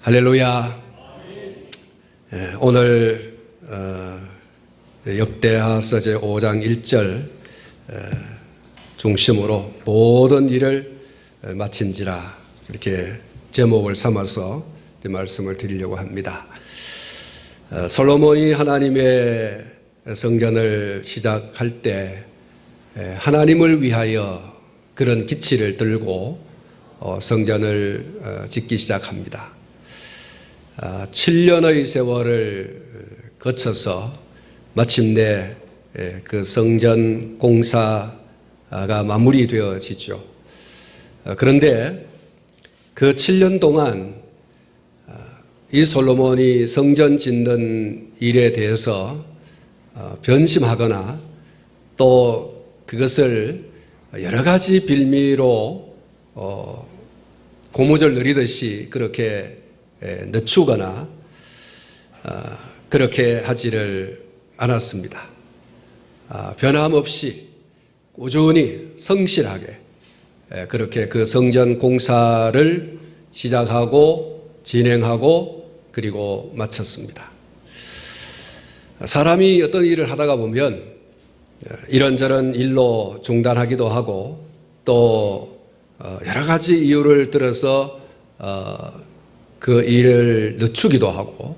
할렐루야. 오늘 역대하서 제5장 1절 중심으로 모든 일을 마친지라 이렇게 제목을 삼아서 말씀을 드리려고 합니다. 솔로몬이 하나님의 성전을 시작할 때 하나님을 위하여 그런 기치를 들고 성전을 짓기 시작합니다. 7년의 세월을 거쳐서 마침내 그 성전 공사가 마무리되어지죠. 그런데 그 7년 동안 이 솔로몬이 성전 짓는 일에 대해서 변심하거나 또 그것을 여러 가지 빌미로 고무줄 누리듯이 그렇게 늦추거나 그렇게 하지를 않았습니다. 변함없이 꾸준히 성실하게 그렇게 그 성전 공사를 시작하고 진행하고 그리고 마쳤습니다. 사람이 어떤 일을 하다가 보면 이런저런 일로 중단하기도 하고 또 여러 가지 이유를 들어서 그 일을 늦추기도 하고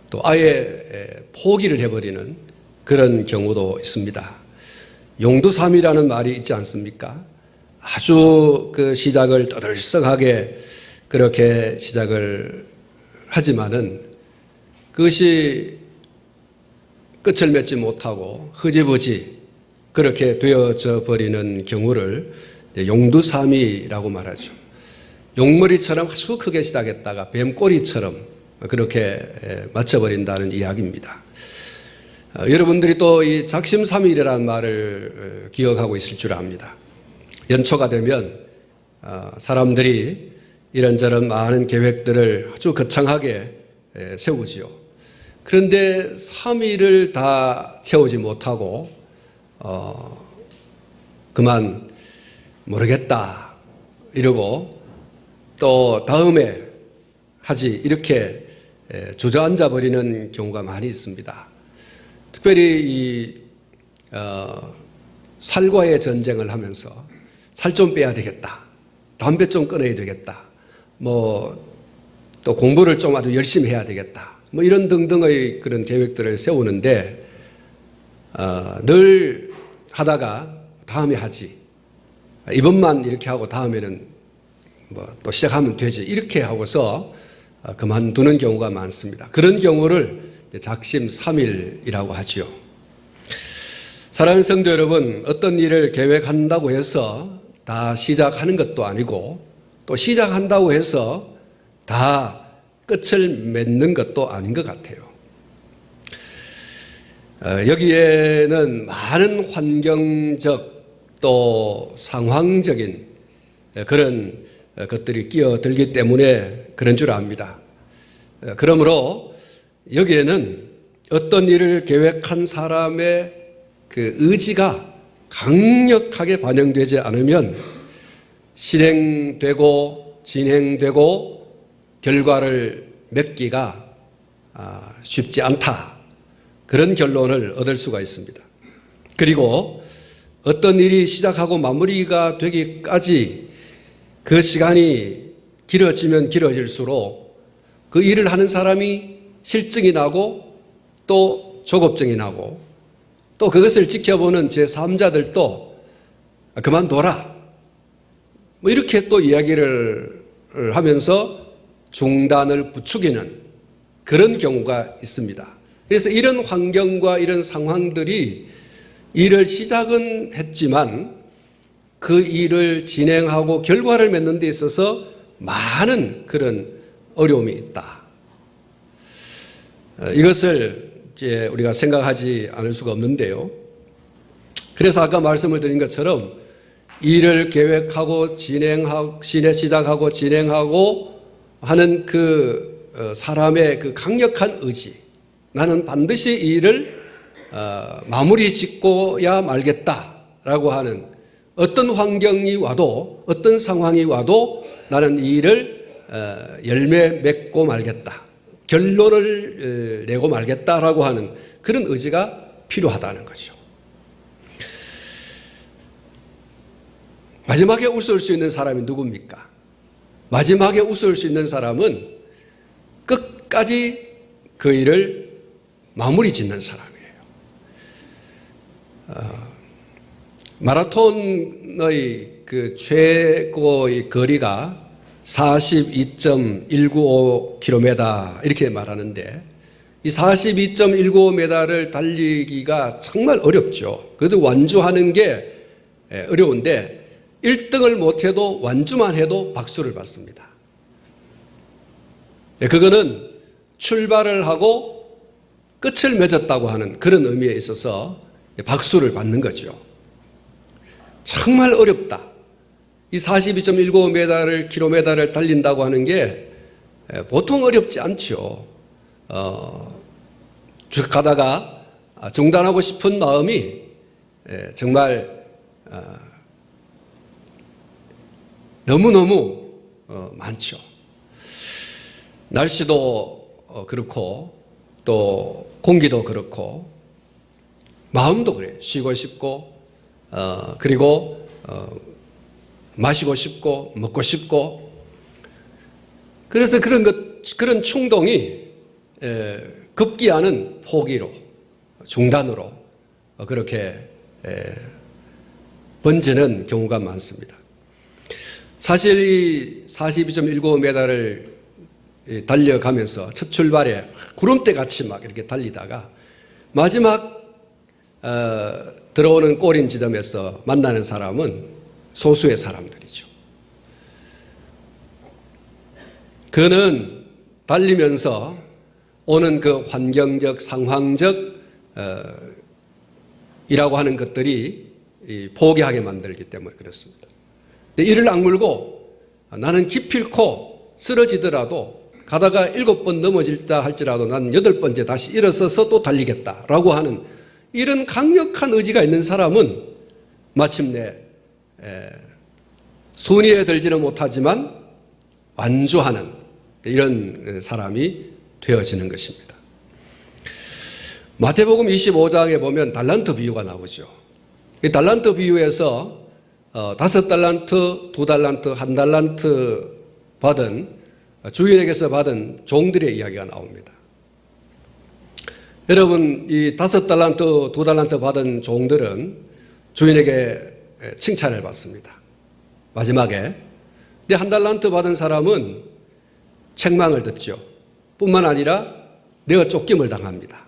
또 아예 포기를 해버리는 그런 경우도 있습니다. 용두삼이라는 말이 있지 않습니까? 아주 그 시작을 떠들썩하게 그렇게 시작을 하지만은 그것이 끝을 맺지 못하고 흐지부지 그렇게 되어져 버리는 경우를 용두삼이라고 말하죠. 용머리처럼 아주 크게 시작했다가 뱀꼬리처럼 그렇게 맞춰버린다는 이야기입니다. 여러분들이 또 이 작심삼일이라는 말을 기억하고 있을 줄 압니다. 연초가 되면 사람들이 이런저런 많은 계획들을 아주 거창하게 세우지요. 그런데 3일을 다 채우지 못하고 그만 모르겠다 이러고 또 다음에 하지 이렇게 주저앉아 버리는 경우가 많이 있습니다. 특별히 이 살과의 전쟁을 하면서 살 좀 빼야 되겠다, 담배 좀 끊어야 되겠다, 뭐 또 공부를 좀 아주 열심히 해야 되겠다, 뭐 이런 등등의 그런 계획들을 세우는데 늘 하다가 다음에 하지, 이번만 이렇게 하고 다음에는 뭐 또 시작하면 되지 이렇게 하고서 그만두는 경우가 많습니다. 그런 경우를 작심삼일이라고 하지요. 사랑하는 성도 여러분, 어떤 일을 계획한다고 해서 다 시작하는 것도 아니고 또 시작한다고 해서 다 끝을 맺는 것도 아닌 것 같아요. 여기에는 많은 환경적 또 상황적인 그런 것들이 끼어들기 때문에 그런 줄 압니다. 그러므로 여기에는 어떤 일을 계획한 사람의 그 의지가 강력하게 반영되지 않으면 실행되고 진행되고 결과를 맺기가 쉽지 않다, 그런 결론을 얻을 수가 있습니다. 그리고 어떤 일이 시작하고 마무리가 되기까지 그 시간이 길어지면 길어질수록 그 일을 하는 사람이 실증이 나고 또 조급증이 나고 또 그것을 지켜보는 제3자들도 그만둬라 뭐 이렇게 또 이야기를 하면서 중단을 부추기는 그런 경우가 있습니다. 그래서 이런 환경과 이런 상황들이 일을 시작은 했지만 그 일을 진행하고 결과를 맺는 데 있어서 많은 그런 어려움이 있다. 이것을 이제 우리가 생각하지 않을 수가 없는데요. 그래서 아까 말씀을 드린 것처럼 일을 계획하고 시작하고 진행하고 하는 그 사람의 그 강력한 의지, 나는 반드시 이 일을 마무리 짓고야 말겠다라고 하는 어떤 환경이 와도 어떤 상황이 와도 나는 이 일을 열매 맺고 말겠다. 결론을 내고 말겠다라고 하는 그런 의지가 필요하다는 거죠. 마지막에 웃을 수 있는 사람이 누굽니까? 마지막에 웃을 수 있는 사람은 끝까지 그 일을 마무리 짓는 사람이에요. 마라톤의 그 최고의 거리가 42.195km 이렇게 말하는데 이 42.195m를 달리기가 정말 어렵죠. 그래도 완주하는 게 어려운데 1등을 못해도 완주만 해도 박수를 받습니다. 그거는 출발을 하고 끝을 맺었다고 하는 그런 의미에 있어서 박수를 받는 거죠. 정말 어렵다. 이 42.195km를 달린다고 하는 게 보통 어렵지 않죠. 쭉 가다가 중단하고 싶은 마음이 정말 너무너무 많죠. 날씨도 그렇고 또 공기도 그렇고 마음도 그래요. 쉬고 싶고 그리고 마시고 싶고 먹고 싶고 그래서 그런 충동이 급기야는 포기로 중단으로 그렇게 번지는 경우가 많습니다. 사실 이 42.195m를 달려가면서 첫 출발에 구름대 같이 막 이렇게 달리다가 마지막 들어오는 꼬린 지점에서 만나는 사람은 소수의 사람들이죠. 그는 달리면서 오는 그 환경적, 상황적 이라고 하는 것들이 포기하게 만들기 때문에 그렇습니다. 이를 악물고 나는 기필코 쓰러지더라도 가다가 7번 넘어질다 할지라도 나는 8번째 다시 일어서서 또 달리겠다라고 하는 이런 강력한 의지가 있는 사람은 마침내 순위에 들지는 못하지만 완주하는 이런 사람이 되어지는 것입니다. 마태복음 25장에 보면 달란트 비유가 나오죠. 이 달란트 비유에서 5달란트, 2달란트, 1달란트 받은 주인에게서 받은 종들의 이야기가 나옵니다. 여러분, 이 5달란트, 2달란트 받은 종들은 주인에게 칭찬을 받습니다. 마지막에. 근데 1달란트 받은 사람은 책망을 듣죠. 뿐만 아니라 내가 쫓김을 당합니다.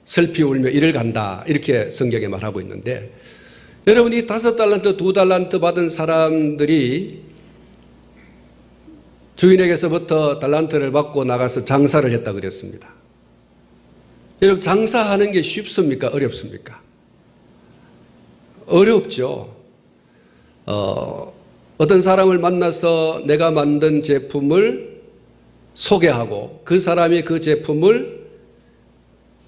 슬피 울며 이를 간다. 이렇게 성경에 말하고 있는데 여러분이 5달란트, 2달란트 받은 사람들이 주인에게서부터 달란트를 받고 나가서 장사를 했다 그랬습니다. 여러분 장사하는 게 쉽습니까? 어렵습니까? 어렵죠. 어떤 사람을 만나서 내가 만든 제품을 소개하고 그 사람이 그 제품을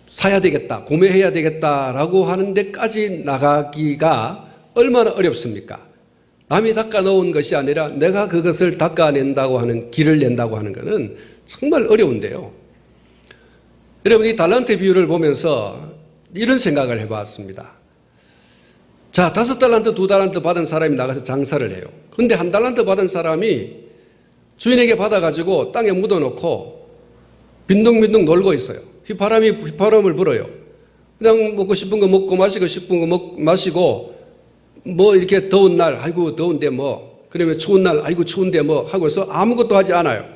사야 되겠다, 구매해야 되겠다라고 하는 데까지 나가기가 얼마나 어렵습니까? 남이 닦아놓은 것이 아니라 내가 그것을 닦아낸다고 하는, 길을 낸다고 하는 것은 정말 어려운데요. 여러분, 이 달란트 비유를 보면서 이런 생각을 해봤습니다. 자, 5달란트, 2달란트 받은 사람이 나가서 장사를 해요. 그런데 1달란트 받은 사람이 주인에게 받아가지고 땅에 묻어놓고 빈둥빈둥 놀고 있어요. 휘파람을 불어요. 그냥 먹고 싶은 거 먹고 마시고 싶은 거 마시고 뭐 이렇게 더운 날 아이고 더운데 뭐 그러면 추운 날 아이고 추운데 뭐 하고서 아무것도 하지 않아요.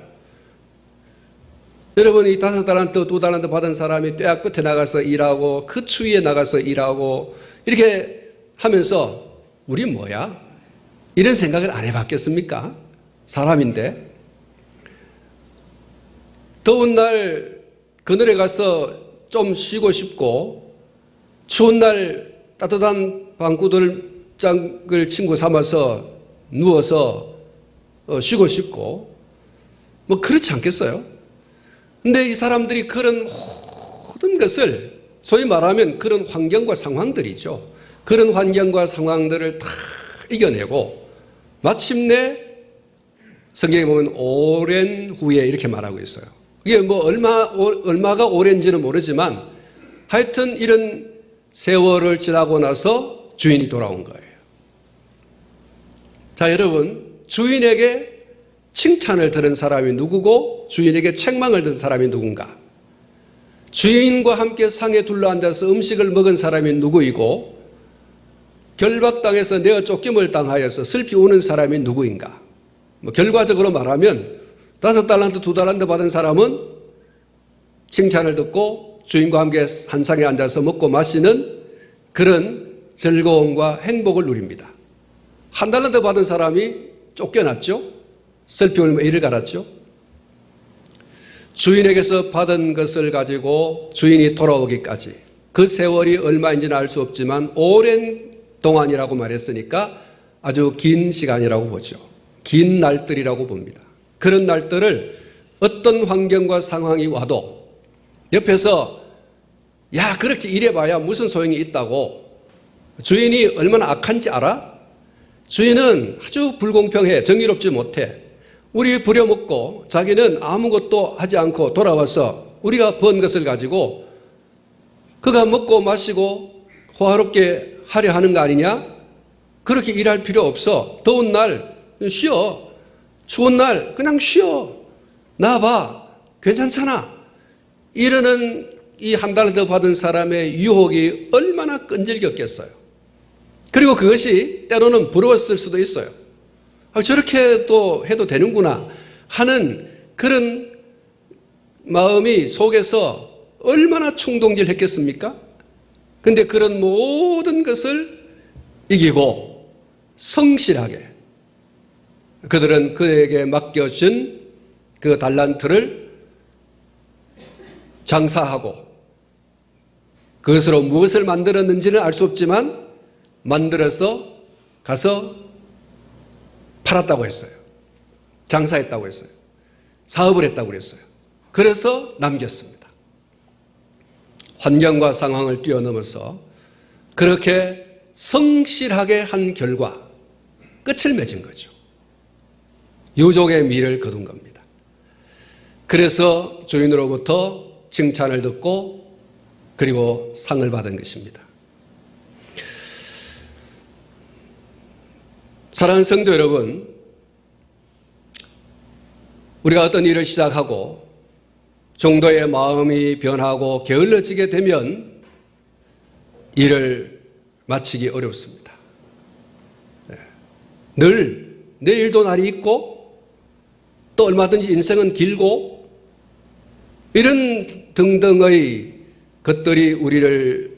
여러분 이 5달란트 2달란트 받은 사람이 뙤약 끝에 나가서 일하고 그 추위에 나가서 일하고 이렇게 하면서 우리 뭐야? 이런 생각을 안 해봤겠습니까? 사람인데 더운 날 그늘에 가서 좀 쉬고 싶고 추운 날 따뜻한 방구들장을 친구 삼아서 누워서 쉬고 싶고 뭐 그렇지 않겠어요? 근데 이 사람들이 그런 모든 것을 소위 말하면 그런 환경과 상황들이죠. 그런 환경과 상황들을 다 이겨내고 마침내 성경에 보면 오랜 후에 이렇게 말하고 있어요. 이게 뭐 얼마가 오랜지는 모르지만 하여튼 이런 세월을 지나고 나서 주인이 돌아온 거예요. 자, 여러분, 주인에게 칭찬을 들은 사람이 누구고 주인에게 책망을 들은 사람이 누군가? 주인과 함께 상에 둘러앉아서 음식을 먹은 사람이 누구이고 결박당해서 내어 쫓김을 당하여서 슬피 우는 사람이 누구인가? 뭐 결과적으로 말하면 5달란트, 2달란트 받은 사람은 칭찬을 듣고 주인과 함께 한 상에 앉아서 먹고 마시는 그런 즐거움과 행복을 누립니다. 1달란트 받은 사람이 쫓겨났죠. 슬피 울며 이를 갈았죠. 주인에게서 받은 것을 가지고 주인이 돌아오기까지 그 세월이 얼마인지는 알 수 없지만 오랜 동안이라고 말했으니까 아주 긴 시간이라고 보죠. 긴 날들이라고 봅니다. 그런 날들을 어떤 환경과 상황이 와도 옆에서 야, 그렇게 일해봐야 무슨 소용이 있다고. 주인이 얼마나 악한지 알아? 주인은 아주 불공평해. 정의롭지 못해. 우리 부려먹고 자기는 아무것도 하지 않고 돌아와서 우리가 번 것을 가지고 그가 먹고 마시고 호화롭게 하려 하는 거 아니냐? 그렇게 일할 필요 없어. 더운 날 쉬어. 추운 날 그냥 쉬어. 나봐. 괜찮잖아. 이러는 이 1달란트 받은 사람의 유혹이 얼마나 끈질겼겠어요. 그리고 그것이 때로는 부러웠을 수도 있어요. 저렇게 또 해도 되는구나 하는 그런 마음이 속에서 얼마나 충동질했겠습니까? 그런데 그런 모든 것을 이기고 성실하게 그들은 그에게 맡겨진 그 달란트를 장사하고 그것으로 무엇을 만들었는지는 알 수 없지만 만들어서 가서 팔았다고 했어요. 장사했다고 했어요. 사업을 했다고 그랬어요. 그래서 남겼습니다. 환경과 상황을 뛰어넘어서 그렇게 성실하게 한 결과 끝을 맺은 거죠. 유족의 미를 거둔 겁니다. 그래서 주인으로부터 칭찬을 듣고 그리고 상을 받은 것입니다. 사랑하는 성도 여러분, 우리가 어떤 일을 시작하고 정도의 마음이 변하고 게을러지게 되면 일을 마치기 어렵습니다. 늘 내일도 날이 있고 또 얼마든지 인생은 길고 이런 등등의 것들이 우리를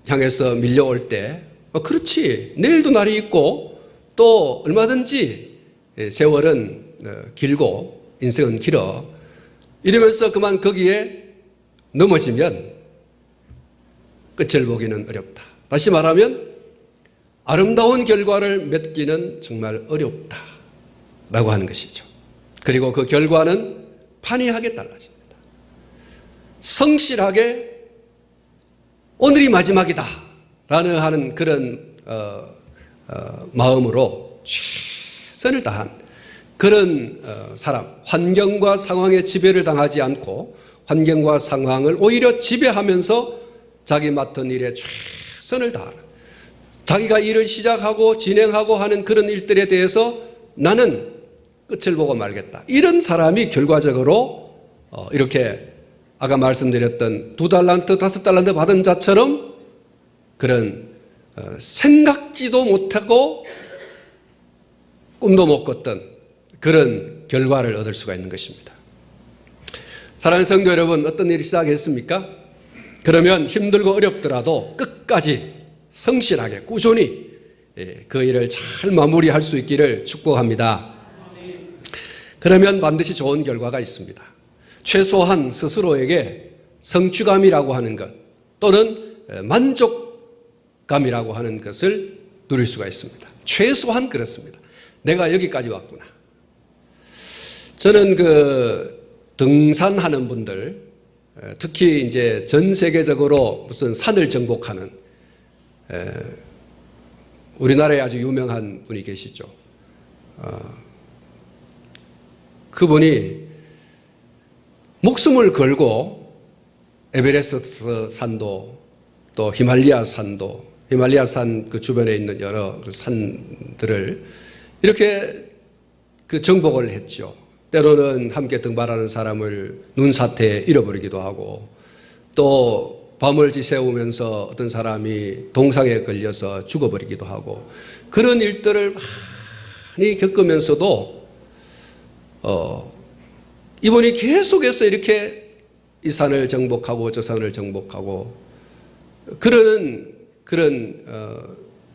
향해서 밀려올 때 그렇지, 내일도 날이 있고 또 얼마든지 세월은 길고 인생은 길어 이러면서 그만 거기에 넘어지면 끝을 보기는 어렵다. 다시 말하면 아름다운 결과를 맺기는 정말 어렵다라고 하는 것이죠. 그리고 그 결과는 판이하게 달라집니다. 성실하게 오늘이 마지막이다 라는 하는 그런 마음으로 최선을 다한 그런 사람, 환경과 상황에 지배를 당하지 않고 환경과 상황을 오히려 지배하면서 자기 맡은 일에 최선을 다하는, 자기가 일을 시작하고 진행하고 하는 그런 일들에 대해서 나는 끝을 보고 말겠다. 이런 사람이 결과적으로 이렇게 아까 말씀드렸던 2달란트, 5달란트 받은 자처럼 그런 생각지도 못하고 꿈도 못 꿨던 그런 결과를 얻을 수가 있는 것입니다. 사랑하는 성도 여러분, 어떤 일을 시작했습니까? 그러면 힘들고 어렵더라도 끝까지 성실하게 꾸준히 그 일을 잘 마무리할 수 있기를 축복합니다. 그러면 반드시 좋은 결과가 있습니다. 최소한 스스로에게 성취감이라고 하는 것 또는 만족감이라고 하는 것을 누릴 수가 있습니다. 최소한 그렇습니다. 내가 여기까지 왔구나. 저는 등산하는 분들, 특히 이제 전 세계적으로 무슨 산을 정복하는 우리나라에 아주 유명한 분이 계시죠. 그분이 목숨을 걸고 에베레스트 산도 또 히말라야 산도, 히말라야 산 그 주변에 있는 여러 그 산들을 이렇게 그 정복을 했죠. 때로는 함께 등반하는 사람을 눈사태에 잃어버리기도 하고, 또 밤을 지새우면서 어떤 사람이 동상에 걸려서 죽어버리기도 하고, 그런 일들을 많이 겪으면서도 이분이 계속해서 이렇게 이 산을 정복하고 저 산을 정복하고 그런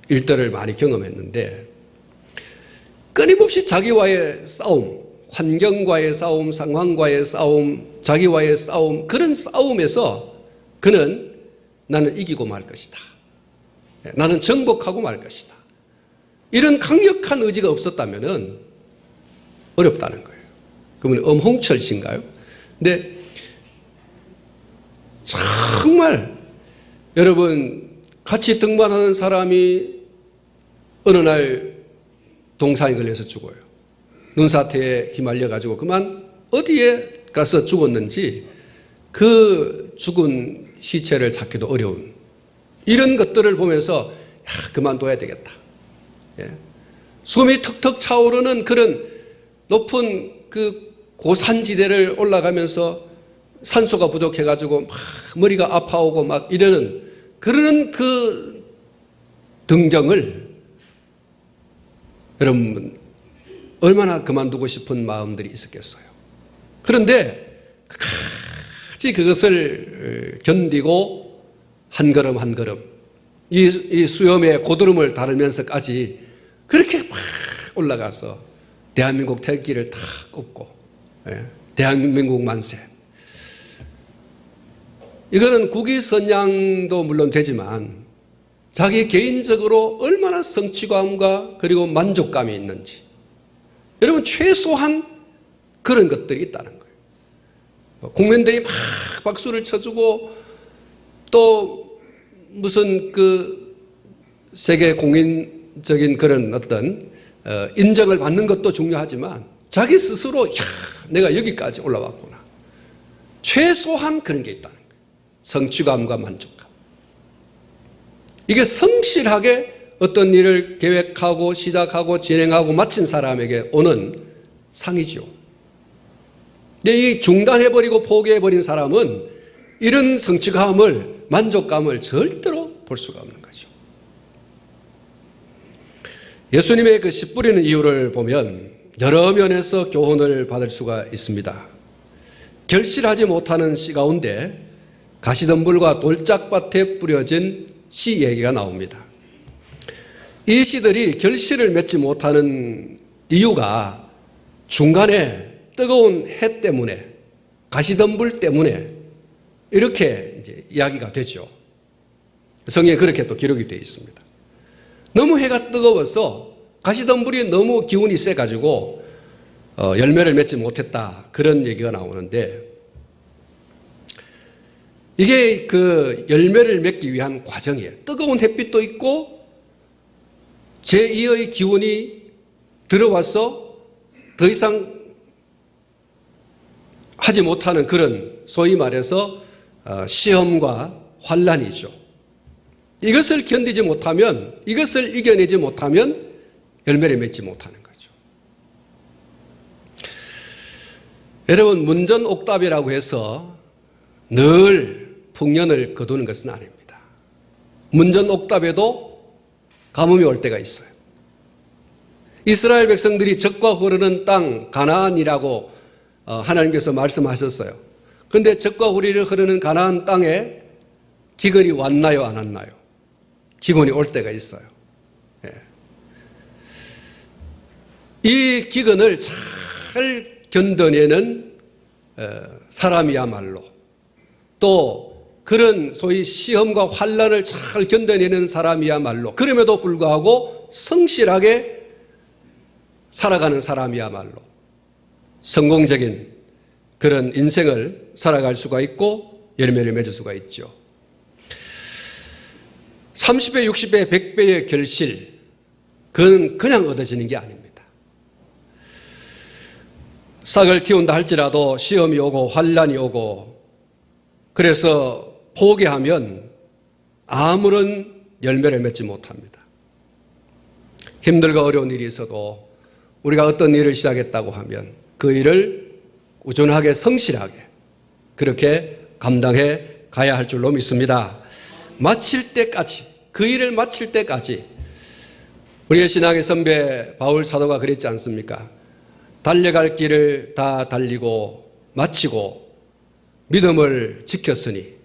일들을 많이 경험했는데, 끊임없이 자기와의 싸움, 환경과의 싸움, 상황과의 싸움, 자기와의 싸움, 그런 싸움에서 그는 나는 이기고 말 것이다, 나는 정복하고 말 것이다, 이런 강력한 의지가 없었다면 어렵다는 거예요. 그분은 엄홍철 씨인가요? 근데 정말 여러분, 같이 등반하는 사람이 어느 날 동상에 걸려서 죽어요. 눈사태에 휘말려 가지고 그만 어디에 가서 죽었는지 그 죽은 시체를 찾기도 어려운 이런 것들을 보면서 그만둬야 되겠다. 숨이 턱턱 차오르는 그런 높은 그 고산지대를 올라가면서 산소가 부족해 가지고 막 머리가 아파오고 막 이러는 그런 그 등정을 여러분 얼마나 그만두고 싶은 마음들이 있었겠어요. 그런데 끝까지 그것을 견디고 한 걸음 한 걸음 이 수염의 고드름을 다루면서까지 그렇게 막 올라가서 대한민국 태극기를 탁 꽂고, 대한민국 만세. 이거는 국위선양도 물론 되지만 자기 개인적으로 얼마나 성취감과 그리고 만족감이 있는지, 여러분 최소한 그런 것들이 있다는 거예요. 국민들이 막 박수를 쳐주고 또 무슨 그 세계 공인적인 그런 어떤 인정을 받는 것도 중요하지만 자기 스스로 내가 여기까지 올라왔구나, 최소한 그런 게 있다는 거예요. 성취감과 만족감. 이게 성실하게 어떤 일을 계획하고 시작하고 진행하고 마친 사람에게 오는 상이죠. 근데 이 중단해버리고 포기해버린 사람은 이런 성취감을, 만족감을 절대로 볼 수가 없는 거죠. 예수님의 그 씨 뿌리는 이유를 보면 여러 면에서 교훈을 받을 수가 있습니다. 결실하지 못하는 씨 가운데 가시덤불과 돌짝밭에 뿌려진 씨 얘기가 나옵니다. 이 씨들이 결실을 맺지 못하는 이유가 중간에 뜨거운 해 때문에, 가시덤불 때문에 이렇게 이제 이야기가 되죠. 성경에 그렇게 또 기록이 되어 있습니다. 너무 해가 뜨거워서 가시덤불이 너무 기운이 세가지고 열매를 맺지 못했다, 그런 얘기가 나오는데, 이게 그 열매를 맺기 위한 과정이에요. 뜨거운 햇빛도 있고 제2의 기운이 들어와서 더 이상 하지 못하는 그런, 소위 말해서 시험과 환란이죠. 이것을 견디지 못하면, 이것을 이겨내지 못하면 열매를 맺지 못하는 거죠. 여러분, 문전옥답이라고 해서 늘 풍년을 거두는 것은 아닙니다. 문전옥답에도 가뭄이 올 때가 있어요. 이스라엘 백성들이 적과 흐르는 땅 가나안이라고 하나님께서 말씀하셨어요. 그런데 적과 우리를 흐르는 가나안 땅에 기근이 왔나요, 안 왔나요? 기근이 올 때가 있어요. 이 기근을 잘 견뎌내는 사람이야말로, 또 그런 소위 시험과 환란을 잘 견뎌내는 사람이야말로, 그럼에도 불구하고 성실하게 살아가는 사람이야말로 성공적인 그런 인생을 살아갈 수가 있고 열매를 맺을 수가 있죠. 30배, 60배, 100배의 결실, 그건 그냥 얻어지는 게 아닙니다. 싹을 틔운다 할지라도 시험이 오고 환란이 오고 그래서 포기하면 아무런 열매를 맺지 못합니다. 힘들고 어려운 일이 있어도 우리가 어떤 일을 시작했다고 하면 그 일을 꾸준하게 성실하게 그렇게 감당해 가야 할 줄로 믿습니다. 마칠 때까지, 그 일을 마칠 때까지 우리의 신앙의 선배 바울 사도가 그랬지 않습니까? 달려갈 길을 다 달리고 마치고 믿음을 지켰으니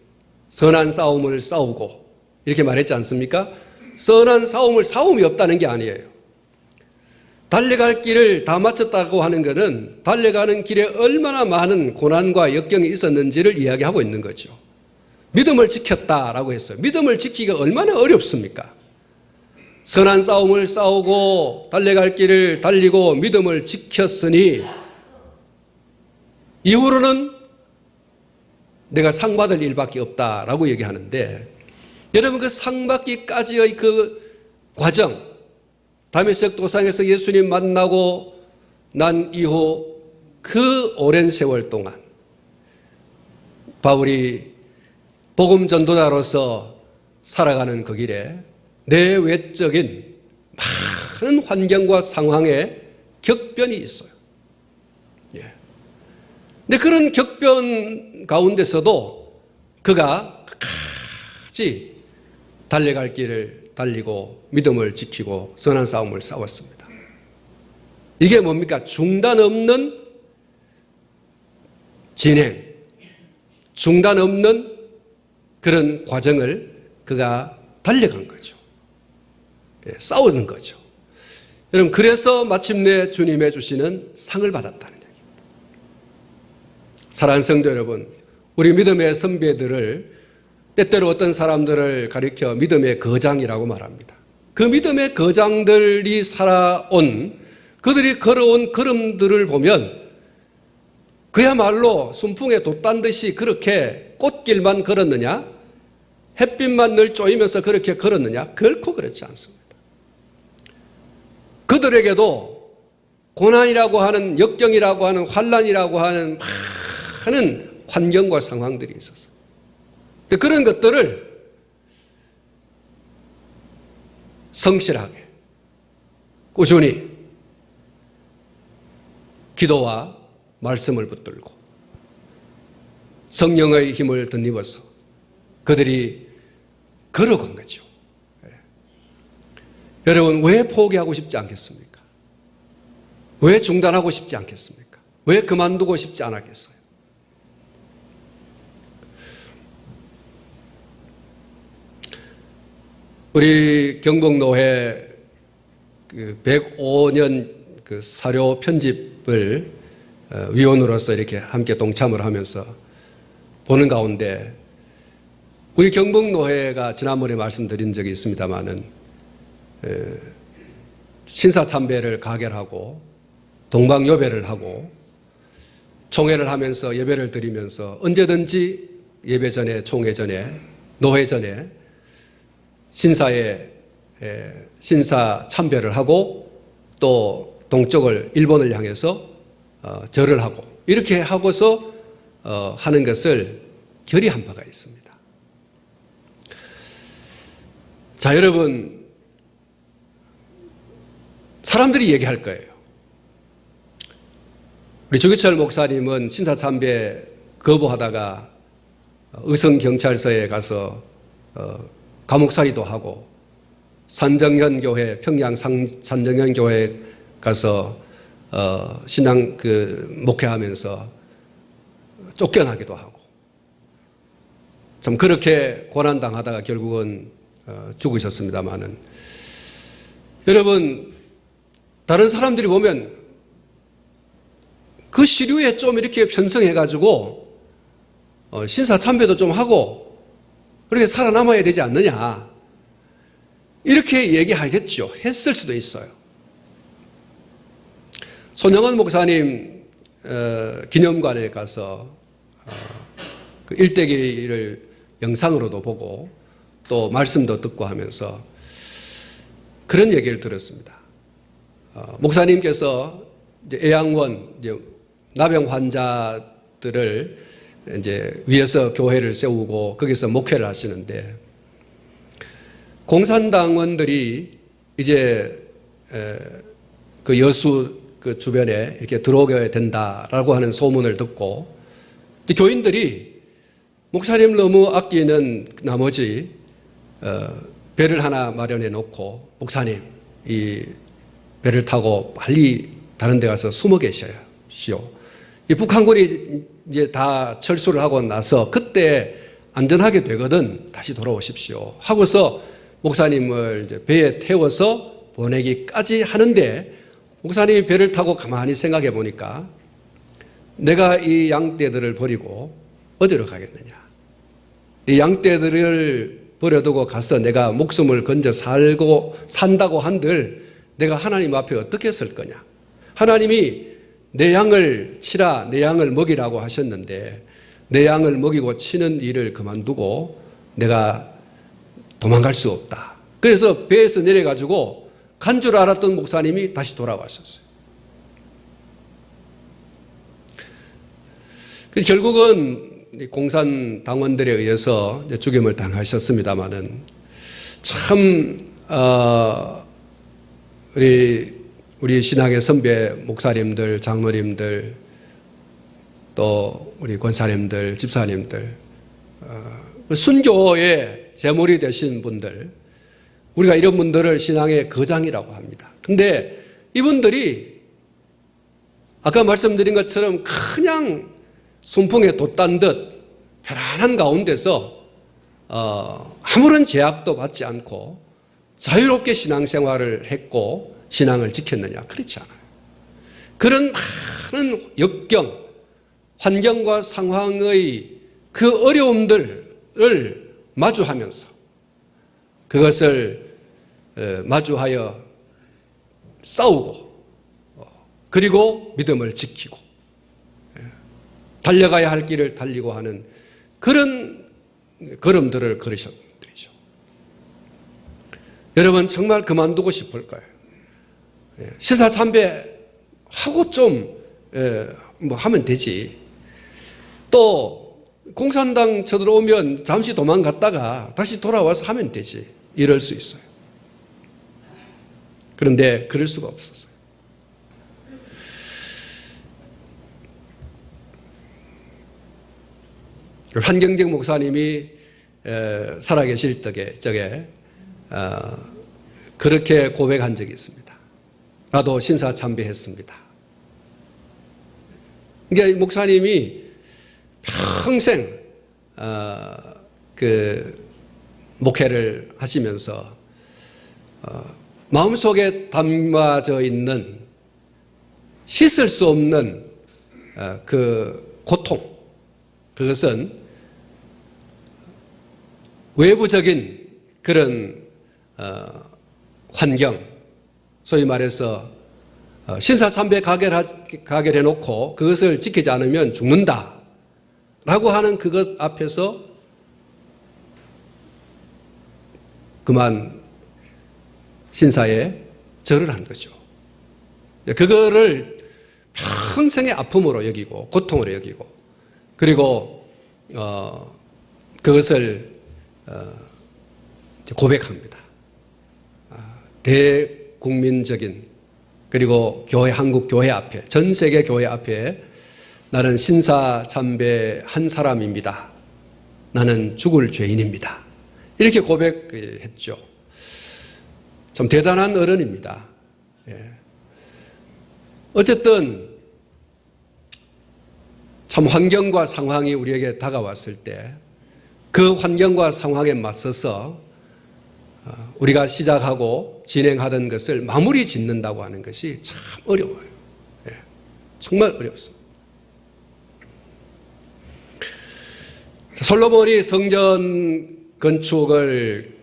선한 싸움을 싸우고 이렇게 말했지 않습니까? 선한 싸움이 없다는 게 아니에요. 달려갈 길을 다 마쳤다고 하는 것은 달려가는 길에 얼마나 많은 고난과 역경이 있었는지를 이야기하고 있는 거죠. 믿음을 지켰다라고 했어요. 믿음을 지키기가 얼마나 어렵습니까? 선한 싸움을 싸우고 달려갈 길을 달리고 믿음을 지켰으니 이후로는 내가 상 받을 일밖에 없다라고 얘기하는데 여러분 그 상 받기까지의 그 과정 다메섹 도상에서 예수님 만나고 난 이후 그 오랜 세월 동안 바울이 복음 전도자로서 살아가는 그 길에 내외적인 많은 환경과 상황에 격변이 있어요. 예. 근데 그런 격변 가운데서도 그가 끝까지 달려갈 길을 달리고 믿음을 지키고 선한 싸움을 싸웠습니다. 이게 뭡니까? 중단 없는 진행, 중단 없는 그런 과정을 그가 달려간 거죠. 싸우는 거죠. 여러분 그래서 마침내 주님의 주시는 상을 받았다는 얘기입니다. 사랑하는 성도 여러분, 우리 믿음의 선배들을 때때로 어떤 사람들을 가리켜 믿음의 거장이라고 말합니다. 그 믿음의 거장들이 살아온 그들이 걸어온 걸음들을 보면 그야말로 순풍에 돛단 듯이 그렇게 꽃길만 걸었느냐? 햇빛만 늘 쪼이면서 그렇게 걸었느냐? 결코 그렇지 않습니다. 그들에게도 고난이라고 하는 역경이라고 하는 환란이라고 하는 많은 환경과 상황들이 있었어요. 그런 것들을 성실하게 꾸준히 기도와 말씀을 붙들고 성령의 힘을 덧입어서 그들이 걸어간 거죠. 여러분 왜 포기하고 싶지 않겠습니까? 왜 중단하고 싶지 않겠습니까? 왜 그만두고 싶지 않았겠어요? 우리 경북노회 105년 그 사료 편집을 위원으로서 이렇게 함께 동참을 하면서 보는 가운데 우리 경북노회가 지난번에 말씀드린 적이 있습니다마는 신사참배를 가결하고 동방요배를 하고 총회를 하면서 예배를 드리면서 언제든지 예배 전에 총회 전에 노회 전에 신사 참배를 하고 또 동쪽을 일본을 향해서 절을 하고 이렇게 하고서 하는 것을 결의한 바가 있습니다. 자, 여러분 사람들이 얘기할 거예요. 우리 주기철 목사님은 신사 참배 거부하다가 의성경찰서에 가서 감옥살이도 하고 산정현 교회 평양 산정현 교회 가서 신앙 목회하면서 쫓겨나기도 하고 참 그렇게 고난 당하다가 결국은 죽으셨습니다마는 여러분 다른 사람들이 보면 그 시류에 좀 이렇게 편성해 가지고 신사 참배도 좀 하고 그렇게 살아남아야 되지 않느냐 이렇게 얘기하겠죠. 했을 수도 있어요. 손영원 목사님 기념관에 가서 그 일대기를 영상으로도 보고 또 말씀도 듣고 하면서 그런 얘기를 들었습니다. 목사님께서 이제 애양원 이제 나병 환자들을 이제 위에서 교회를 세우고 거기서 목회를 하시는데, 공산당원들이 이제 그 여수 그 주변에 이렇게 들어오게 된다라고 하는 소문을 듣고, 교인들이 목사님 너무 아끼는 나머지 배를 하나 마련해 놓고, 목사님 이 배를 타고 빨리 다른 데 가서 숨어 계셔요. 이 북한군이 이제 다 철수를 하고 나서 그때 안전하게 되거든 다시 돌아오십시오 하고서 목사님을 이제 배에 태워서 보내기까지 하는데, 목사님이 배를 타고 가만히 생각해 보니까 내가 이 양떼들을 버리고 어디로 가겠느냐. 이 양떼들을 버려두고 가서 내가 목숨을 건져 산다고 한들 내가 하나님 앞에 어떻게 설 거냐. 하나님이 내 양을 치라, 내 양을 먹이라고 하셨는데 내 양을 먹이고 치는 일을 그만두고 내가 도망갈 수 없다. 그래서 배에서 내려가지고 간 줄 알았던 목사님이 다시 돌아왔었어요. 결국은 공산당원들에 의해서 죽임을 당하셨습니다마는, 참 우리 신앙의 선배 목사님들, 장로님들, 또 우리 권사님들, 집사님들, 순교의 제물이 되신 분들, 우리가 이런 분들을 신앙의 거장이라고 합니다. 근데 이분들이 아까 말씀드린 것처럼 그냥 순풍에 돛단 듯 편안한 가운데서 아무런 제약도 받지 않고 자유롭게 신앙생활을 했고 신앙을 지켰느냐? 그렇지 않아요. 그런 많은 역경, 환경과 상황의 그 어려움들을 마주하면서 그것을 마주하여 싸우고, 그리고 믿음을 지키고 달려가야 할 길을 달리고 하는 그런 걸음들을 걸으셨던 분들이죠. 여러분 정말 그만두고 싶을 거예요. 신사참배하고 좀 뭐 하면 되지. 또 공산당 쳐들어오면 잠시 도망갔다가 다시 돌아와서 하면 되지. 이럴 수 있어요. 그런데 그럴 수가 없었어요. 한경직 목사님이 살아계실 적에 그렇게 고백한 적이 있습니다. 나도 신사참배했습니다. 그러니까 목사님이 평생 그 목회를 하시면서 마음속에 담아져 있는 씻을 수 없는 그 고통, 그것은 외부적인 그런 환경, 소위 말해서 신사참배 가게를 해놓고 그것을 지키지 않으면 죽는다 라고 하는 그것 앞에서 그만 신사에 절을 한 거죠. 그거를 평생의 아픔으로 여기고 고통으로 여기고, 그리고 그것을 고백합니다. 대국민적인, 그리고 교회, 한국 교회 앞에, 전 세계 교회 앞에 나는 신사참배한 사람입니다. 나는 죽을 죄인입니다. 이렇게 고백했죠. 참 대단한 어른입니다. 어쨌든 참 환경과 상황이 우리에게 다가왔을 때 그 환경과 상황에 맞서서 우리가 시작하고 진행하던 것을 마무리 짓는다고 하는 것이 참 어려워요. 정말 어렵습니다. 솔로몬이 성전 건축을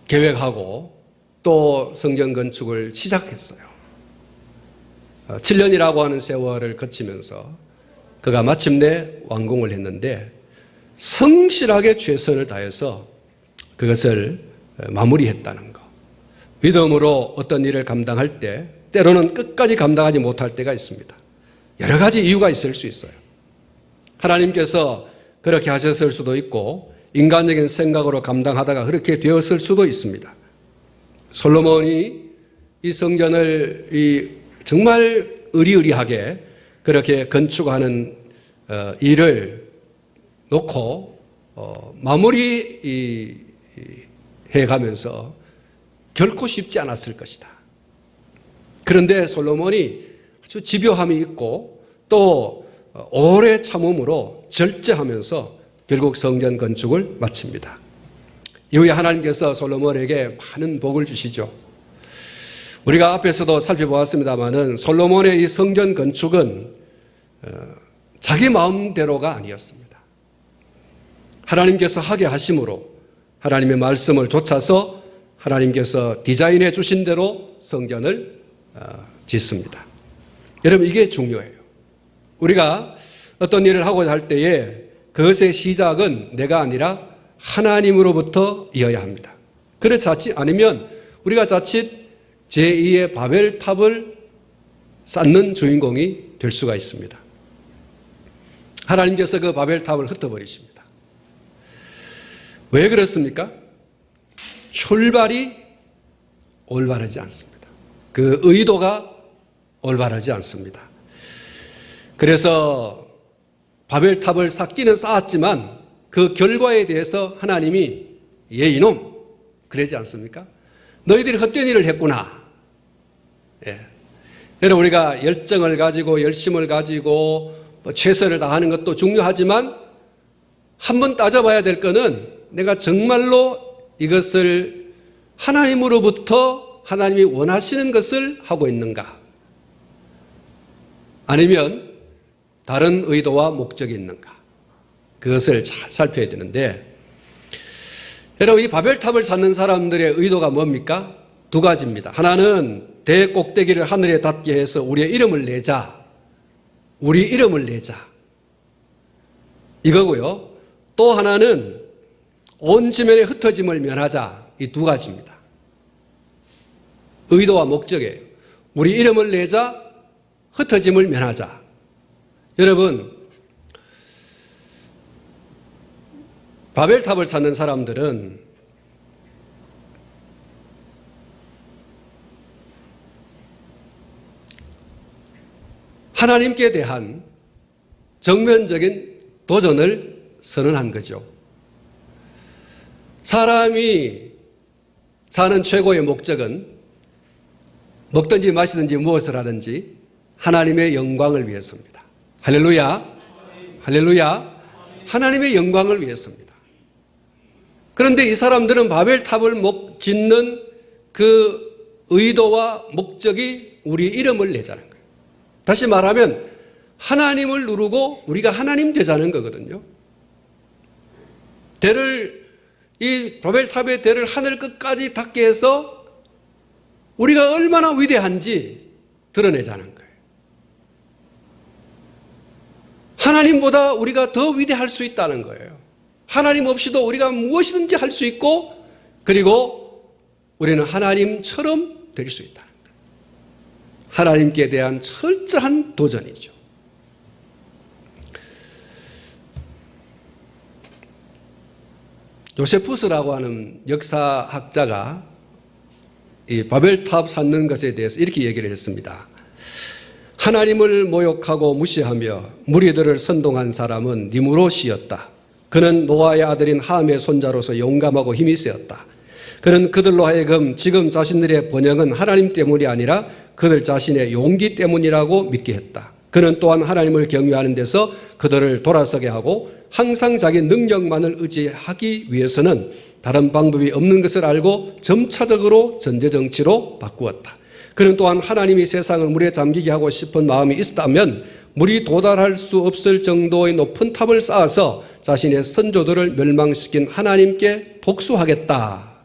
계획하고 또 성전 건축을 시작했어요. 7년이라고 하는 세월을 거치면서 그가 마침내 완공을 했는데, 성실하게 최선을 다해서 그것을 마무리했다는 것. 믿음으로 어떤 일을 감당할 때 때로는 끝까지 감당하지 못할 때가 있습니다. 여러 가지 이유가 있을 수 있어요. 하나님께서 그렇게 하셨을 수도 있고 인간적인 생각으로 감당하다가 그렇게 되었을 수도 있습니다. 솔로몬이 이 성전을 정말 의리의리하게 그렇게 건축하는 일을 놓고 마무리 해가면서 결코 쉽지 않았을 것이다. 그런데 솔로몬이 아주 집요함이 있고 또 오래 참음으로 절제하면서 결국 성전 건축을 마칩니다. 이후에 하나님께서 솔로몬에게 많은 복을 주시죠. 우리가 앞에서도 살펴보았습니다마는 솔로몬의 이 성전 건축은 자기 마음대로가 아니었습니다. 하나님께서 하게 하심으로 하나님의 말씀을 좇아서 하나님께서 디자인해 주신 대로 성전을 짓습니다. 여러분, 이게 중요해요. 우리가 어떤 일을 하고자 할 때에 그것의 시작은 내가 아니라 하나님으로부터 이어야 합니다. 그렇지 않으면 우리가 자칫 제2의 바벨탑을 쌓는 주인공이 될 수가 있습니다. 하나님께서 그 바벨탑을 흩어버리십니다. 왜 그렇습니까? 출발이 올바르지 않습니다. 그 의도가 올바르지 않습니다. 그래서 바벨탑을 쌓기는 쌓았지만 그 결과에 대해서 하나님이 얘 이놈 그러지 않습니까? 너희들이 헛된 일을 했구나. 예. 여러분, 우리가 열정을 가지고 열심을 가지고 최선을 다하는 것도 중요하지만 한번 따져봐야 될 것은 내가 정말로 이것을 하나님으로부터 하나님이 원하시는 것을 하고 있는가? 아니면 다른 의도와 목적이 있는가? 그것을 잘 살펴야 되는데, 여러분, 이 바벨탑을 쌓는 사람들의 의도가 뭡니까? 두 가지입니다. 하나는 대꼭대기를 하늘에 닿게 해서 우리의 이름을 내자. 우리 이름을 내자. 이거고요. 또 하나는 온 지면에 흩어짐을 면하자. 이 두 가지입니다. 의도와 목적이에요. 우리 이름을 내자, 흩어짐을 면하자. 여러분, 바벨탑을 쌓는 사람들은 하나님께 대한 정면적인 도전을 선언한 거죠. 사람이 사는 최고의 목적은 먹든지 마시든지 무엇을 하든지 하나님의 영광을 위해서입니다. 할렐루야. 할렐루야. 하나님의 영광을 위해서입니다. 그런데 이 사람들은 바벨탑을 짓는 그 의도와 목적이 우리 이름을 내자는 거예요. 다시 말하면 하나님을 누르고 우리가 하나님 되자는 거거든요. 이 바벨탑의 대를 하늘 끝까지 닿게 해서 우리가 얼마나 위대한지 드러내자는 거예요. 하나님보다 우리가 더 위대할 수 있다는 거예요. 하나님 없이도 우리가 무엇이든지 할 수 있고, 그리고 우리는 하나님처럼 될 수 있다는 거예요. 하나님께 대한 철저한 도전이죠. 요세푸스라고 하는 역사학자가 이 바벨탑 쌓는 것에 대해서 이렇게 얘기를 했습니다. 하나님을 모욕하고 무시하며 무리들을 선동한 사람은 니무롯이었다. 그는 노아의 아들인 함의 손자로서 용감하고 힘이 세었다. 그는 그들로 하여금 지금 자신들의 번영은 하나님 때문이 아니라 그들 자신의 용기 때문이라고 믿게 했다. 그는 또한 하나님을 경외하는 데서 그들을 돌아서게 하고 항상 자기 능력만을 의지하기 위해서는 다른 방법이 없는 것을 알고 점차적으로 전제정치로 바꾸었다. 그는 또한 하나님이 세상을 물에 잠기게 하고 싶은 마음이 있었다면 물이 도달할 수 없을 정도의 높은 탑을 쌓아서 자신의 선조들을 멸망시킨 하나님께 복수하겠다.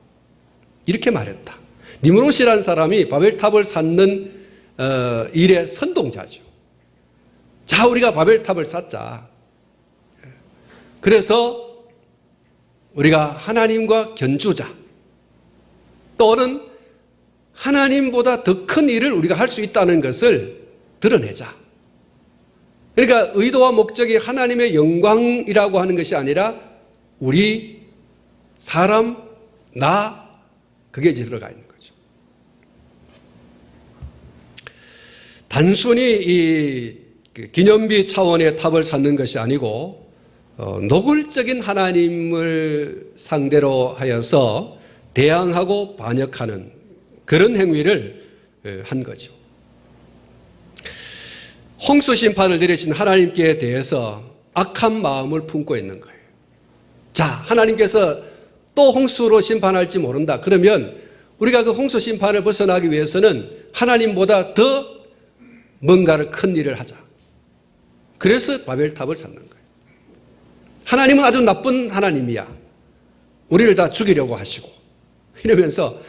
이렇게 말했다. 니므롯이라는 사람이 바벨탑을 쌓는 일의 선동자죠. 자, 우리가 바벨탑을 쌓자. 그래서 우리가 하나님과 견주자. 또는 하나님보다 더 큰 일을 우리가 할 수 있다는 것을 드러내자. 그러니까 의도와 목적이 하나님의 영광이라고 하는 것이 아니라 우리 사람, 나, 그게 들어가 있는 거죠. 단순히 이 기념비 차원의 탑을 쌓는 것이 아니고 노골적인 하나님을 상대로 하여서 대항하고 반역하는 그런 행위를 한 거죠. 홍수 심판을 내리신 하나님께 대해서 악한 마음을 품고 있는 거예요. 자, 하나님께서 또 홍수로 심판할지 모른다. 그러면 우리가 그 홍수 심판을 벗어나기 위해서는 하나님보다 더 뭔가를 큰 일을 하자. 그래서 바벨탑을 쌓는 거예요. 하나님은 아주 나쁜 하나님이야. 우리를 다 죽이려고 하시고. 이러면서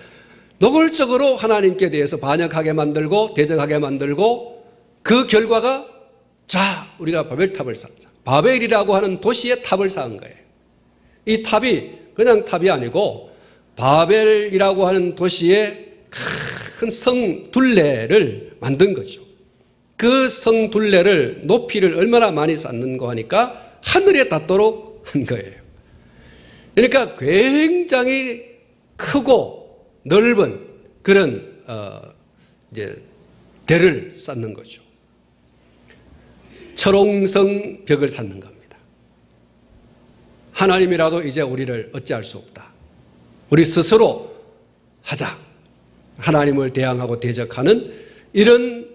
노골적으로 하나님께 대해서 반역하게 만들고 대적하게 만들고 그 결과가 자, 우리가 바벨탑을 쌓자. 바벨이라고 하는 도시에 탑을 쌓은 거예요. 이 탑이 그냥 탑이 아니고 바벨이라고 하는 도시에 큰 성 둘레를 만든 거죠. 그 성 둘레를 높이를 얼마나 많이 쌓는가 하니까 하늘에 닿도록 한 거예요. 그러니까 굉장히 크고 넓은 그런 이제 대를 쌓는 거죠. 철옹성 벽을 쌓는 겁니다. 하나님이라도 이제 우리를 어찌할 수 없다. 우리 스스로 하자. 하나님을 대항하고 대적하는 이런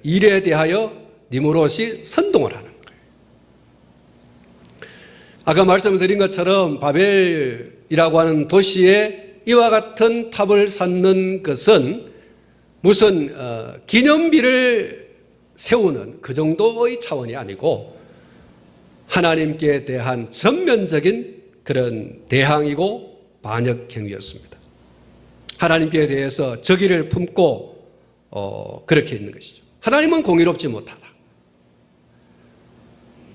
일에 대하여 니므롯이 선동을 하는 거예요. 아까 말씀드린 것처럼 바벨이라고 하는 도시에 이와 같은 탑을 쌓는 것은 무슨 기념비를 세우는 그 정도의 차원이 아니고 하나님께 대한 전면적인 그런 대항이고 반역 행위였습니다. 하나님께 대해서 적의를 품고 그렇게 있는 것이죠. 하나님은 공의롭지 못하다.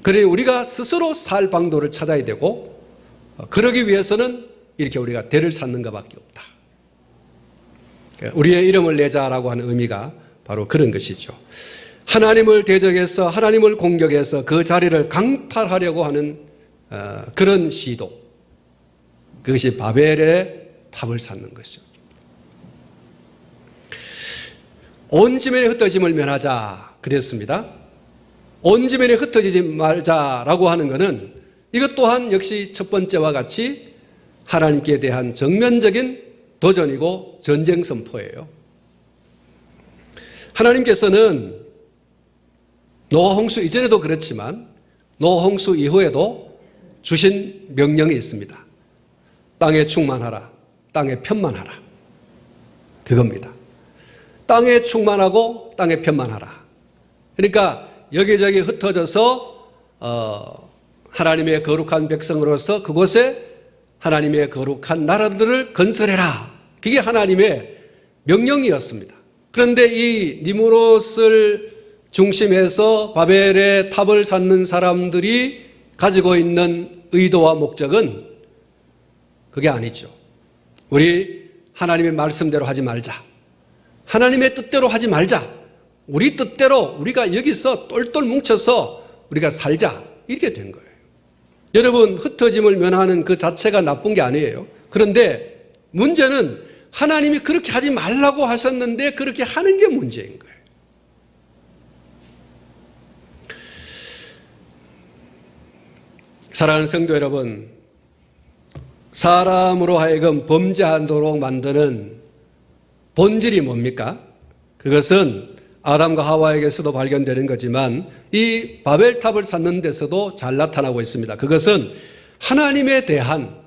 그러니 우리가 스스로 살 방도를 찾아야 되고 그러기 위해서는 이렇게 우리가 대를 쌓는 것밖에 없다. 우리의 이름을 내자라고 하는 의미가 바로 그런 것이죠. 하나님을 대적해서 하나님을 공격해서 그 자리를 강탈하려고 하는 그런 시도, 그것이 바벨의 탑을 쌓는 것이죠. 온 지면에 흩어짐을 면하자 그랬습니다. 온 지면에 흩어지지 말자라고 하는 것은 이것 또한 역시 첫 번째와 같이 하나님께 대한 정면적인 도전이고 전쟁 선포예요. 하나님께서는 노아 홍수 이전에도 그렇지만 노아 홍수 이후에도 주신 명령이 있습니다. 땅에 충만하라. 땅에 편만하라. 그겁니다. 땅에 충만하고 땅에 편만하라. 그러니까 여기저기 흩어져서 하나님의 거룩한 백성으로서 그곳에 하나님의 거룩한 나라들을 건설해라. 그게 하나님의 명령이었습니다. 그런데 이 니므롯을 중심해서 바벨의 탑을 쌓는 사람들이 가지고 있는 의도와 목적은 그게 아니죠. 우리 하나님의 말씀대로 하지 말자. 하나님의 뜻대로 하지 말자. 우리 뜻대로 우리가 여기서 똘똘 뭉쳐서 우리가 살자. 이렇게 된 거예요. 여러분, 흩어짐을 면하는 그 자체가 나쁜 게 아니에요. 그런데 문제는 하나님이 그렇게 하지 말라고 하셨는데 그렇게 하는 게 문제인 거예요. 사랑하는 성도 여러분, 사람으로 하여금 범죄하도록 만드는 본질이 뭡니까? 그것은 아담과 하와에게서도 발견되는 거지만 이 바벨탑을 쌓는 데서도 잘 나타나고 있습니다. 그것은 하나님에 대한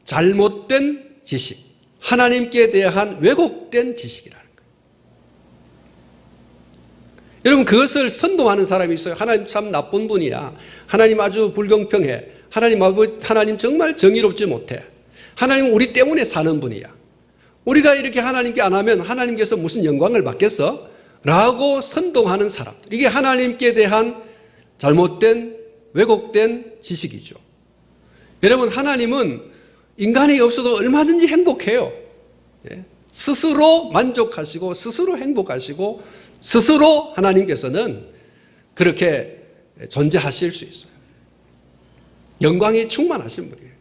잘못된 지식, 하나님께 대한 왜곡된 지식이라는 거예요. 여러분, 그것을 선동하는 사람이 있어요. 하나님 참 나쁜 분이야. 하나님 아주 불공평해. 하나님 정말 정의롭지 못해. 하나님 우리 때문에 사는 분이야. 우리가 이렇게 하나님께 안 하면 하나님께서 무슨 영광을 받겠어? 라고 선동하는 사람들. 이게 하나님께 대한 잘못된 왜곡된 지식이죠. 여러분, 하나님은 인간이 없어도 얼마든지 행복해요. 스스로 만족하시고 스스로 행복하시고 스스로 하나님께서는 그렇게 존재하실 수 있어요. 영광이 충만하신 분이에요.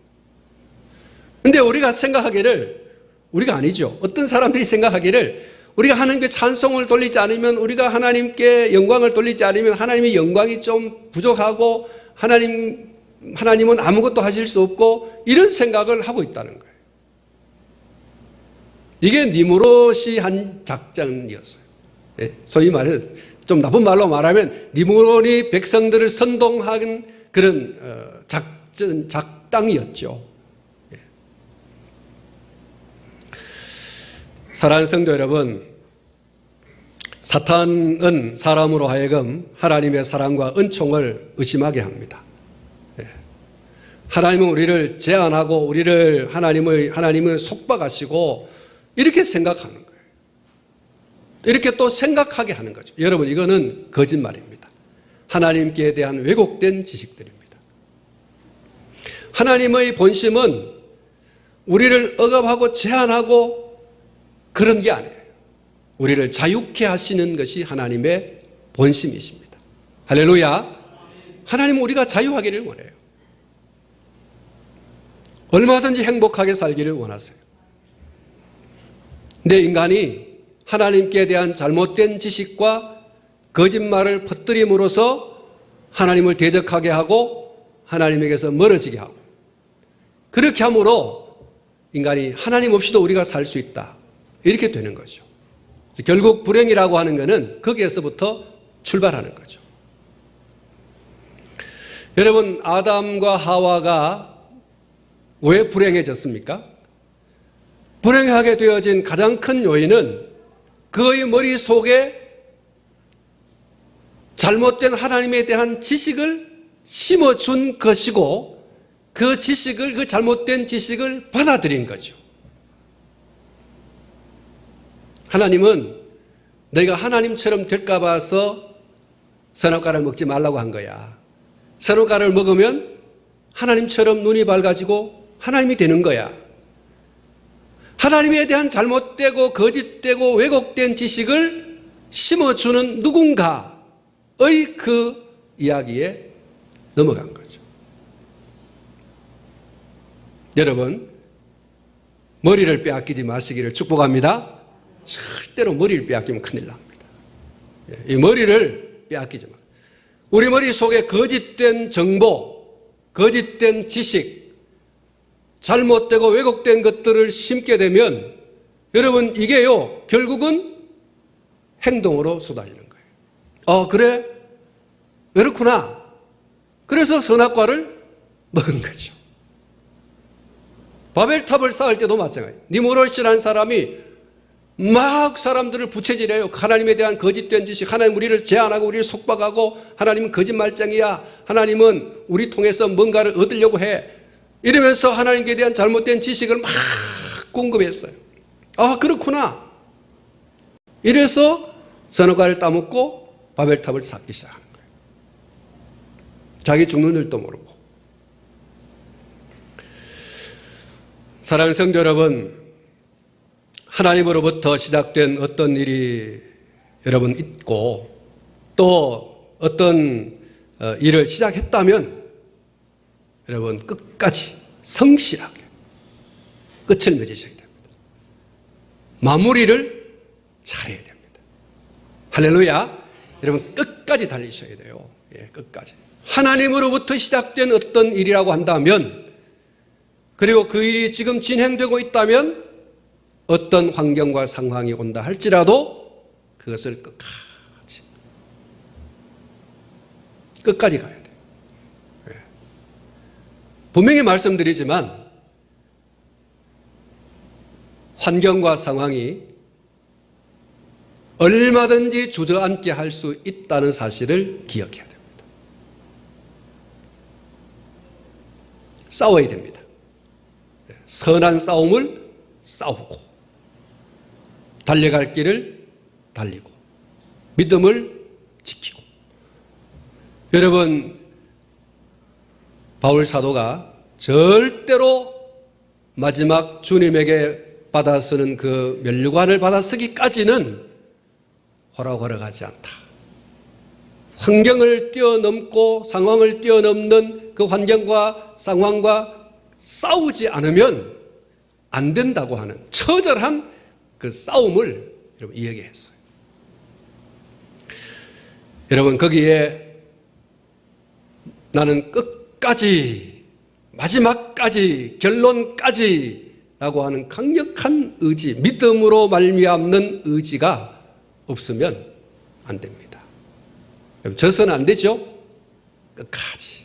근데 우리가 생각하기를, 우리가 아니죠. 어떤 사람들이 생각하기를 우리가 하나님께 찬송을 돌리지 않으면, 우리가 하나님께 영광을 돌리지 않으면 하나님의 영광이 좀 부족하고 하나님은 아무것도 하실 수 없고, 이런 생각을 하고 있다는 거예요. 이게 니무롯이 한 작전이었어요. 소위 말해서 좀 나쁜 말로 말하면 니무롯이 백성들을 선동한 그런 작당이었죠. 사랑하는 성도 여러분, 사탄은 사람으로 하여금 하나님의 사랑과 은총을 의심하게 합니다. 하나님은 우리를 제한하고 하나님을 속박하시고 이렇게 생각하는 거예요. 이렇게 또 생각하게 하는 거죠. 여러분, 이거는 거짓말입니다. 하나님께 대한 왜곡된 지식들입니다. 하나님의 본심은 우리를 억압하고 제한하고 그런 게 아니에요. 우리를 자유케 하시는 것이 하나님의 본심이십니다. 할렐루야. 하나님은 우리가 자유하기를 원해요. 얼마든지 행복하게 살기를 원하세요. 근데 인간이 하나님께 대한 잘못된 지식과 거짓말을 퍼뜨림으로써 하나님을 대적하게 하고 하나님에게서 멀어지게 하고, 그렇게 함으로 인간이 하나님 없이도 우리가 살 수 있다, 이렇게 되는 거죠. 결국 불행이라고 하는 것은 거기에서부터 출발하는 거죠. 여러분, 아담과 하와가 왜 불행해졌습니까? 불행하게 되어진 가장 큰 요인은 그의 머릿속에 잘못된 하나님에 대한 지식을 심어준 것이고, 그 잘못된 지식을 받아들인 거죠. 하나님은 너희가 하나님처럼 될까 봐서 선악과를 먹지 말라고 한 거야. 선악과를 먹으면 하나님처럼 눈이 밝아지고 하나님이 되는 거야. 하나님에 대한 잘못되고 거짓되고 왜곡된 지식을 심어주는 누군가의 그 이야기에 넘어간 거죠. 여러분, 머리를 빼앗기지 마시기를 축복합니다. 절대로 머리를 빼앗기면 큰일 납니다. 이 머리를 빼앗기지 마. 우리 머릿속에 거짓된 정보, 거짓된 지식, 잘못되고 왜곡된 것들을 심게 되면 여러분, 이게요 결국은 행동으로 쏟아지는 거예요. 그래? 그렇구나. 그래서 선악과를 먹은 거죠. 바벨탑을 쌓을 때도 마찬가지예요. 니무롯이라는 사람이 막 사람들을 부채질해요. 하나님에 대한 거짓된 지식, 하나님 우리를 제한하고 우리를 속박하고 하나님은 거짓말쟁이야, 하나님은 우리 통해서 뭔가를 얻으려고 해, 이러면서 하나님께 대한 잘못된 지식을 막 공급했어요. 그렇구나. 이래서 선악과를 따먹고 바벨탑을 쌓기 시작하는 거예요. 자기 죽는 일도 모르고. 사랑하는 성도 여러분, 하나님으로부터 시작된 어떤 일이 여러분 있고, 또 어떤 일을 시작했다면 여러분 끝까지 성실하게 끝을 맺으셔야 됩니다. 마무리를 잘해야 됩니다. 할렐루야. 여러분 끝까지 달리셔야 돼요. 끝까지. 하나님으로부터 시작된 어떤 일이라고 한다면, 그리고 그 일이 지금 진행되고 있다면 어떤 환경과 상황이 온다 할지라도 그것을 끝까지 가야 돼요. 분명히 말씀드리지만 환경과 상황이 얼마든지 주저앉게 할 수 있다는 사실을 기억해야 됩니다. 싸워야 됩니다. 선한 싸움을 싸우고, 달려갈 길을 달리고, 믿음을 지키고. 여러분, 바울 사도가 절대로 마지막 주님에게 받아쓰는 그 면류관을 받아쓰기까지는 호락호락하지 않다. 환경을 뛰어넘고 상황을 뛰어넘는 그 환경과 상황과 싸우지 않으면 안 된다고 하는 처절한 그 싸움을 여러분 이야기했어요. 여러분 거기에 나는 끝까지 마지막까지 결론까지 라고 하는 강력한 의지, 믿음으로 말미암는 의지가 없으면 안 됩니다. 져서는 안 되죠? 끝까지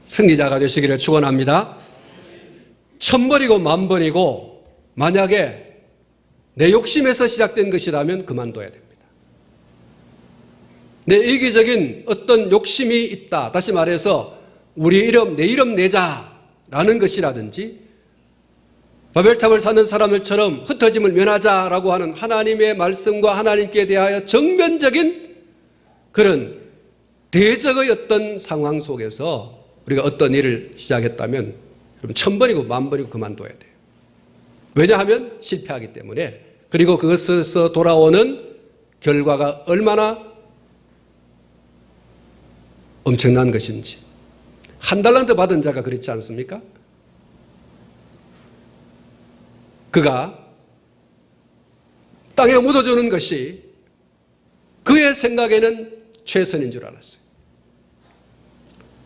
승리자가 되시기를 축원합니다. 1000번이고 10,000번이고 만약에 내 욕심에서 시작된 것이라면 그만둬야 됩니다. 내 이기적인 어떤 욕심이 있다. 다시 말해서 우리 이름, 내 이름 내자라는 것이라든지 바벨탑을 사는 사람들처럼 흩어짐을 면하자라고 하는 하나님의 말씀과 하나님께 대하여 정면적인 그런 대적의 어떤 상황 속에서 우리가 어떤 일을 시작했다면 여러분 1000번이고 10,000번이고 그만둬야 돼요. 왜냐하면 실패하기 때문에. 그리고 그것에서 돌아오는 결과가 얼마나 엄청난 것인지. 1달란트 받은 자가 그렇지 않습니까? 그가 땅에 묻어주는 것이 그의 생각에는 최선인 줄 알았어요.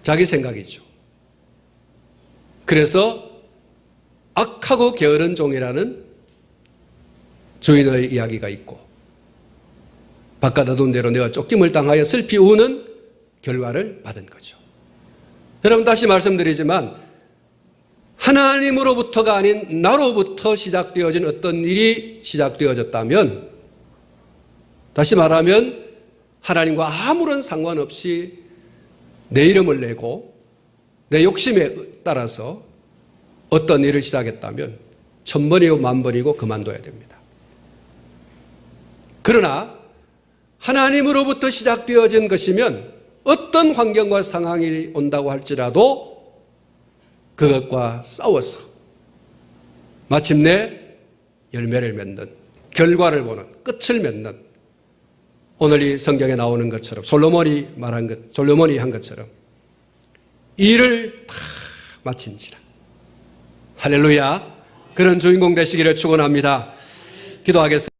자기 생각이죠. 그래서 악하고 게으른 종이라는 주인의 이야기가 있고 바깥 대로 내가 쫓김을 당하여 슬피 우는 결과를 받은 거죠. 여러분 다시 말씀드리지만 하나님으로부터가 아닌 나로부터 시작되어진 어떤 일이 시작되어졌다면 다시 말하면 하나님과 아무런 상관없이 내 이름을 내고 내 욕심에 따라서 어떤 일을 시작했다면 1000번이고 10,000번이고 그만둬야 됩니다. 그러나 하나님으로부터 시작되어진 것이면 어떤 환경과 상황이 온다고 할지라도 그것과 싸워서 마침내 열매를 맺는 결과를 보는 끝을 맺는 오늘 이 성경에 나오는 것처럼 솔로몬이 한 것처럼 일을 다 마친지라. 할렐루야. 그런 주인공 되시기를 축원합니다. 기도하겠습니다.